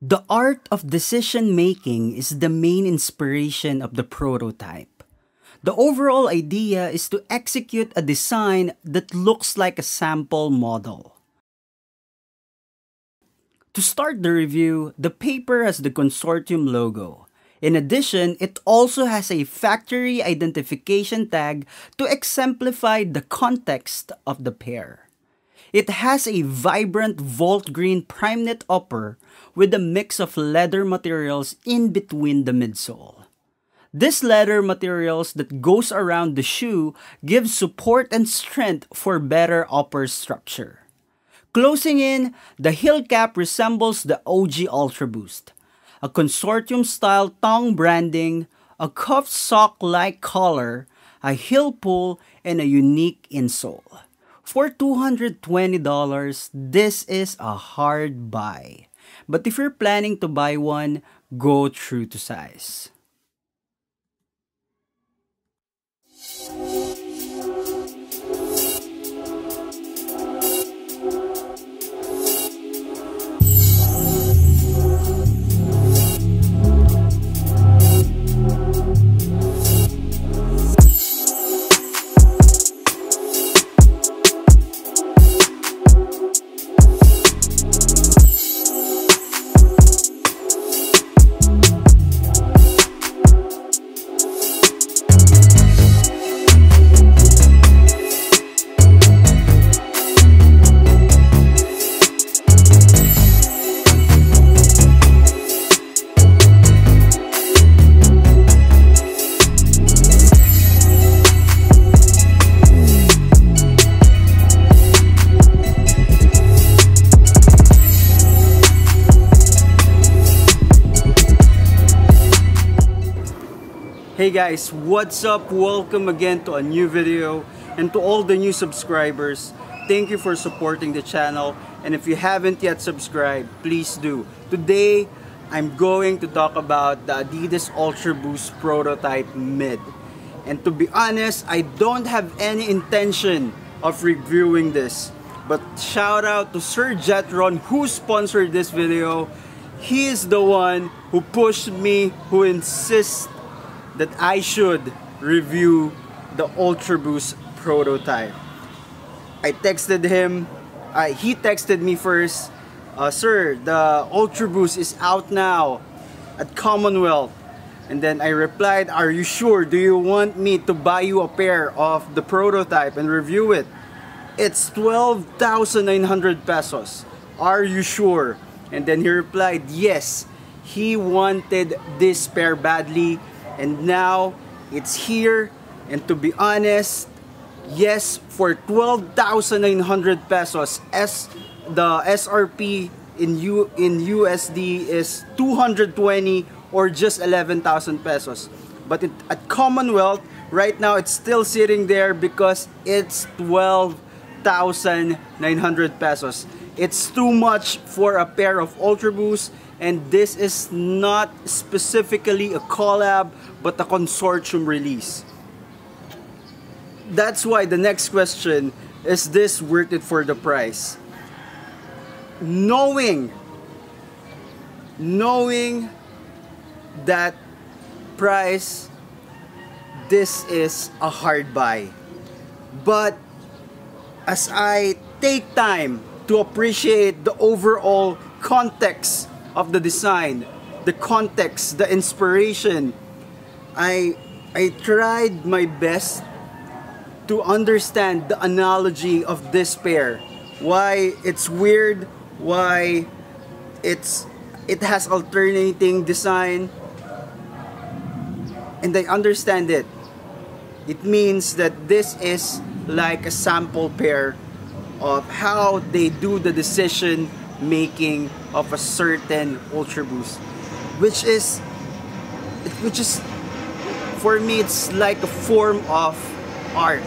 The art of decision making is the main inspiration of the prototype. The overall idea is to execute a design that looks like a sample model. To start the review, the paper has the consortium logo. In addition, it also has a factory identification tag to exemplify the context of the pair. It has a vibrant volt green prime knit upper with a mix of leather materials in between the midsole. This leather materials that goes around the shoe gives support and strength for better upper structure. Closing in, the heel cap resembles the OG ultraboost. A consortium-style tongue branding, a cuffed sock-like collar, a heel pull, and a unique insole. For $220, this is a hard buy. But if you're planning to buy one, go true to size. Hey guys, what's up? Welcome again to a new video, and to all the new subscribers, thank you for supporting the channel, and if you haven't yet subscribed, please do. Today, I'm going to talk about the Adidas ultraboost prototype mid. And to be honest, I don't have any intention of reviewing this, but shout out to Sir Jetron who sponsored this video. He is the one who pushed me, who insists that I should review the ultraboost prototype. I texted him, he texted me first, sir, the ultraboost is out now at Commonwealth. And then I replied, are you sure? Do you want me to buy you a pair of the prototype and review it? It's 12,900 pesos. Are you sure? And then he replied, yes, he wanted this pair badly. And now it's here, and to be honest, yes, for 12,900 pesos, the SRP in USD is 220 or just 11,000 pesos. But at Commonwealth, right now it's still sitting there because it's 12,900 pesos. It's too much for a pair of ultraboost, and this is not specifically a collab but a consortium release. That's why the next question is this worth it for the price? Knowing that price, this is a hard buy. But as I take time to appreciate the overall context of the design, the context, the inspiration, I tried my best to understand the analogy of this pair. Why it's weird, why it has alternating design, and I understand it. It means that this is like a sample pair of how they do the decision making of a certain ultraboost, which is for me, it's like a form of art,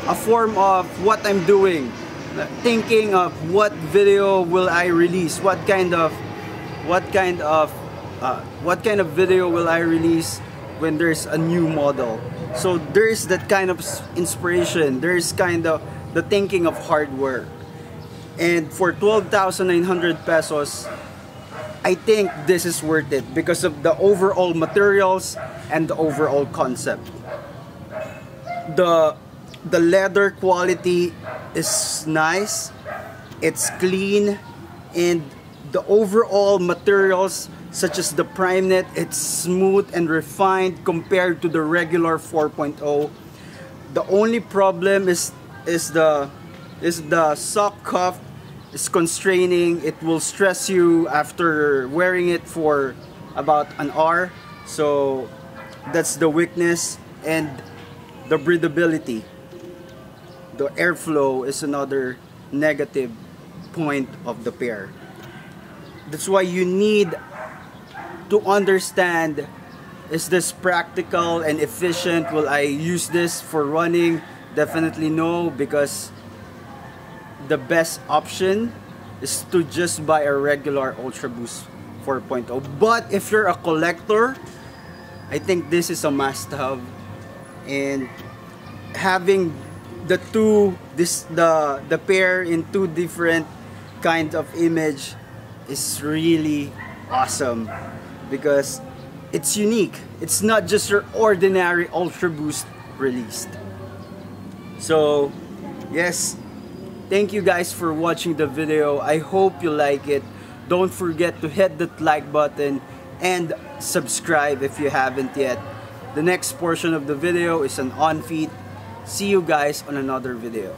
a form of what I'm doing, thinking of what video will I release, what kind of video will I release when there's a new model. So there's that kind of inspiration, there's kind of the thinking of hard work. And for 12,900 pesos, I think this is worth it because of the overall materials and the overall concept. The leather quality is nice, it's clean, and the overall materials such as the prime knit, it's smooth and refined compared to the regular 4.0. The only problem is the sock cuff is constraining. It will stress you after wearing it for about an hour. So that's the weakness. And the breathability, the airflow is another negative point of the pair. That's why you need to understand, is this practical and efficient? Will I use this for running? Definitely no, because the best option is to just buy a regular ultraboost 4.0. But if you're a collector, I think this is a must-have. And having the pair in two different kinds of image is really awesome because it's unique. It's not just your ordinary ultraboost released. So yes, thank you guys for watching the video. I hope you like it. Don't forget to hit that like button and subscribe if you haven't yet. The next portion of the video is an on-feet. See you guys on another video.